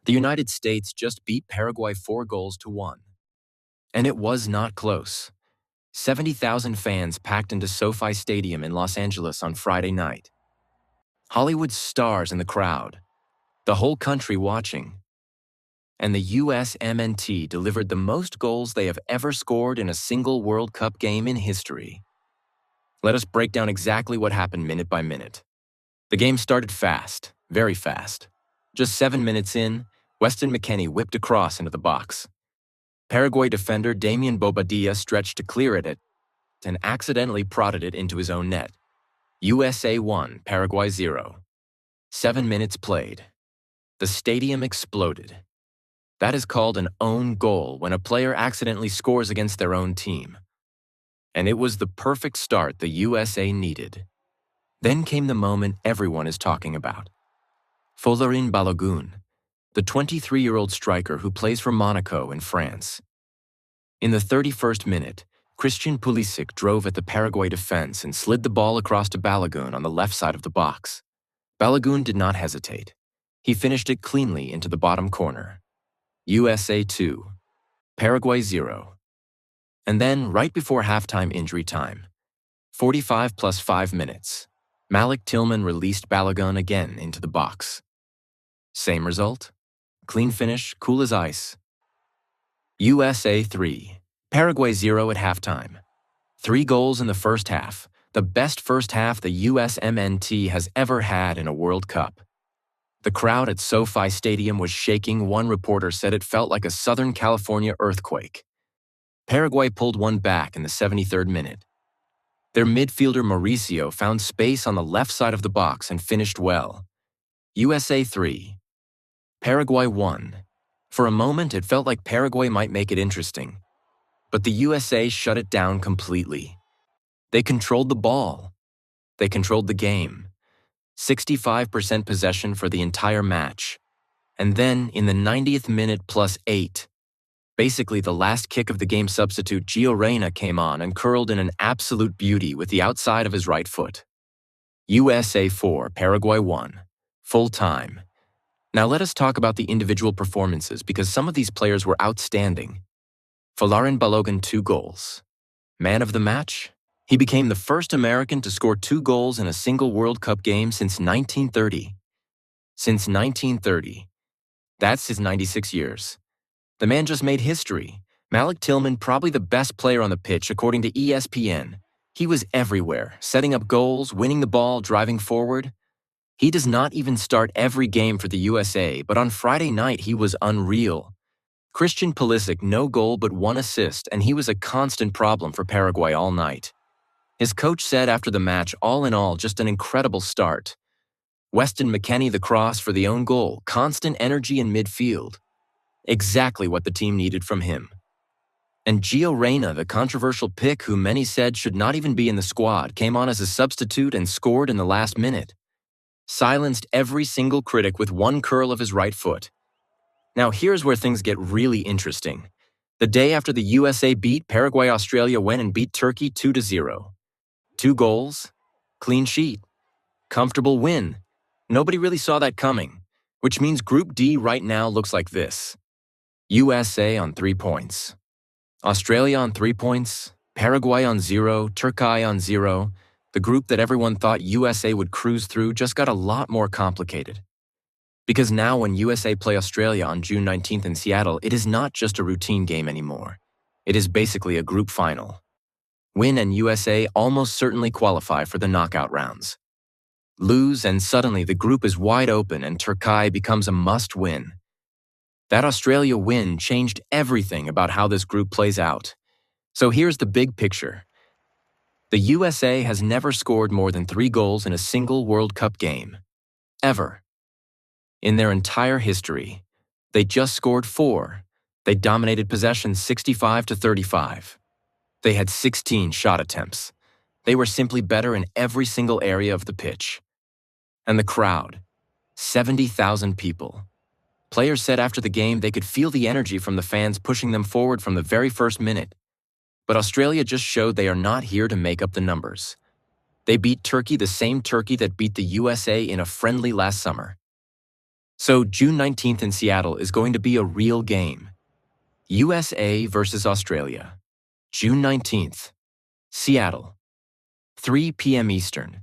The United States just beat Paraguay 4-1. And it was not close. 70,000 fans packed into SoFi Stadium in Los Angeles on Friday night. Hollywood stars in the crowd, the whole country watching. And the USMNT delivered the most goals they have ever scored in a single World Cup game in history. Let us break down exactly what happened minute by minute. The game started fast, very fast. Just 7 minutes in, Weston McKennie whipped a cross into the box. Paraguay defender Damian Bobadilla stretched to clear it and accidentally prodded it into his own net. USA 1, Paraguay 0. 7 minutes played. The stadium exploded. That is called an own goal when a player accidentally scores against their own team. And it was the perfect start the USA needed. Then came the moment everyone is talking about. Folarin Balogun, the 23-year-old striker who plays for Monaco in France. In the 31st minute, Christian Pulisic drove at the Paraguay defense and slid the ball across to Balogun on the left side of the box. Balogun did not hesitate. He finished it cleanly into the bottom corner. USA 2, Paraguay 0. And then, right before halftime injury time, 45 plus 5 minutes, Malik Tillman released Balogun again into the box. Same result. Clean finish, cool as ice. USA 3, Paraguay 0 at halftime. 3 goals in the first half, the best first half the USMNT has ever had in a World Cup. The crowd at SoFi Stadium was shaking. One reporter said it felt like a Southern California earthquake. Paraguay pulled one back in the 73rd minute. Their midfielder Mauricio found space on the left side of the box and finished well. USA 3, Paraguay 1. For a moment, it felt like Paraguay might make it interesting. But the USA shut it down completely. They controlled the ball. They controlled the game. 65% possession for the entire match. And then, in the 90th minute plus 8, basically the last kick of the game, substitute Gio Reyna came on and curled in an absolute beauty with the outside of his right foot. USA 4, Paraguay 1. Full time. Now let us talk about the individual performances because some of these players were outstanding. Folarin Balogun 2 goals. Man of the match? He became the first American to score 2 goals in a single World Cup game since 1930. Since 1930. That's his 96 years. The man just made history. Malik Tillman, probably the best player on the pitch according to ESPN. He was everywhere, setting up goals, winning the ball, driving forward. He does not even start every game for the USA, but on Friday night he was unreal. Christian Pulisic, no goal but 1 assist, and he was a constant problem for Paraguay all night. His coach said after the match, all in all, just an incredible start. Weston McKennie the cross for the own goal, constant energy in midfield. Exactly what the team needed from him. And Gio Reyna, the controversial pick who many said should not even be in the squad, came on as a substitute and scored in the last minute. Silenced every single critic with 1 curl of his right foot. Now here's where things get really interesting. The day after the USA beat Paraguay, Australia went and beat Turkey 2-0. 2 goals, clean sheet, comfortable win. Nobody really saw that coming, which means Group D right now looks like this. USA on 3 points. Australia on 3 points, Paraguay on 0, Turkey on 0. The group that everyone thought USA would cruise through just got a lot more complicated. Because now when USA play Australia on June 19th in Seattle, it is not just a routine game anymore. It is basically a group final. Win and USA almost certainly qualify for the knockout rounds. Lose and suddenly the group is wide open and Turkey becomes a must-win. That Australia win changed everything about how this group plays out. So here's the big picture. The USA has never scored more than 3 goals in a single World Cup game. Ever. In their entire history, they just scored 4. They dominated possession 65-35. They had 16 shot attempts. They were simply better in every single area of the pitch. And the crowd, 70,000 people. Players said after the game they could feel the energy from the fans pushing them forward from the very first minute. But Australia just showed they are not here to make up the numbers. They beat Turkey, the same Turkey that beat the USA in a friendly last summer. So June 19th in Seattle is going to be a real game. USA versus Australia. June 19th. Seattle. 3 p.m. Eastern.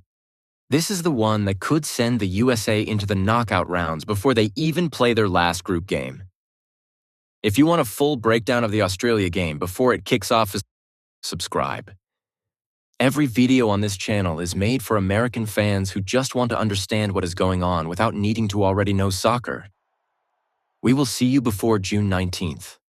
This is the one that could send the USA into the knockout rounds before they even play their last group game. If you want a full breakdown of the Australia game before it kicks off, subscribe. Every video on this channel is made for American fans who just want to understand what is going on without needing to already know soccer. We will see you before June 19th.